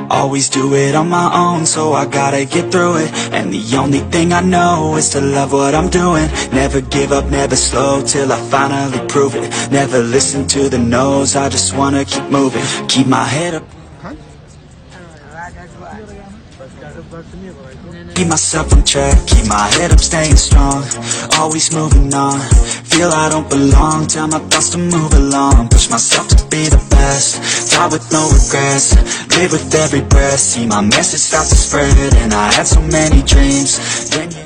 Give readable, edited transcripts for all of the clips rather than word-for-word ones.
Always do it on my own, so I gotta get through it. And the only thing I know is to love what I'm doing. Never give up, never slow, till I finally prove it. Never listen to the no's, I just wanna keep moving. Keep my head up, keep myself on track, keep my head up, staying strong. Always moving on, feel I don't belong. Tell my thoughts to move along, push myself to be the best. Die with no regrets, live with every breath. See my message start to spread, and I had so many dreams. Then you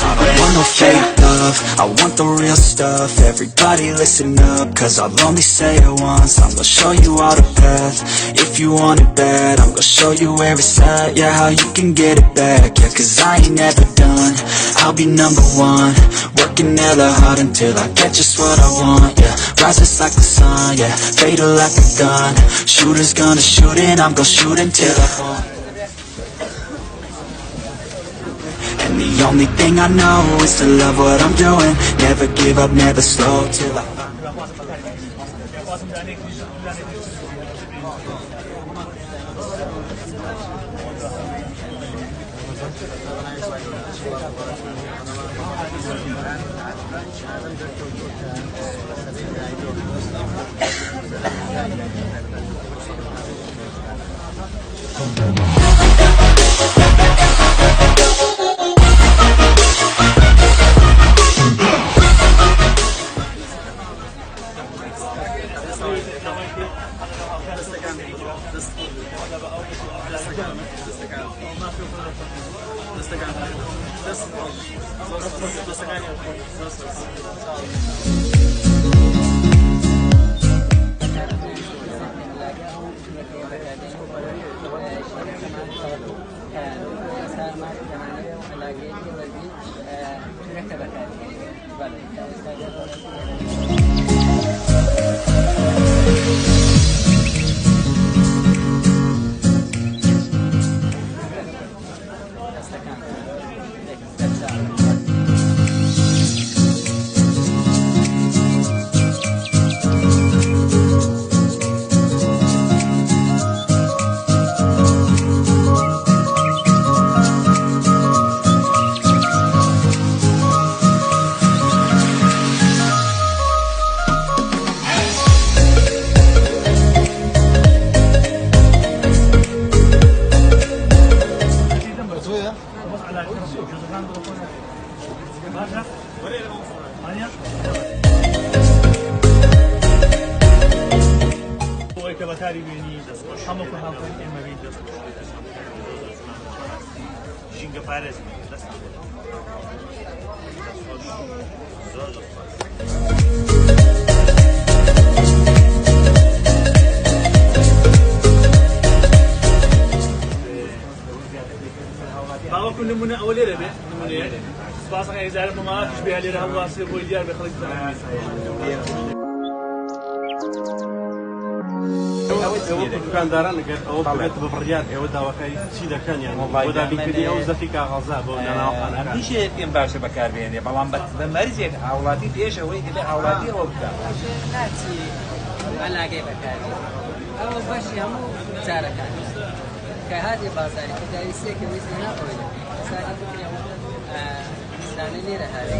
I don't want no fake love, I want the real stuff. Everybody listen up, cause I'll only say it once. I'm gonna show you all the path, if you want it bad. I'm gonna show you where it's at, yeah, how you can get it back. Yeah, cause I ain't never done, I'll be number one. Working hella hard until I get just what I want. Yeah, rises like the sun, yeah, fatal like a gun. Shooter's gonna shoot and I'm gonna shoot until I fall. And the only thing I know is to love what I'm doing. Never give up, never slow till I ژینگە پارێزم دەستم زۆر باوەکو نمونە ئەوە لێرە بێت نمونەیە سپاسەکە هێزارە ماماواتیش بێ لێرە هەڵواسی بۆی دیار بێ خەڵک بزانێت دکانداران اگر ئەوە بێت بە بڕیار ئێوە داواکاری چی دەکەن یان بۆ دابینکردنی ئەو زەفی کاغەزا بۆ ناوخانەکان هیچ پێم باشە بەکاربێنێ بەڵام بە مەرجێک هاوڵاتی پێشەوەی دەبێ هاوڵاتی ئەوە بکە ناچی ئەلاگەی بەکارێ ئەوە بەشی هەموو جارەکان کە هاتی بازاری کە داویستێکە ویستی ناخۆی سادی بکرێ ئیسرانە لێرە هاوێ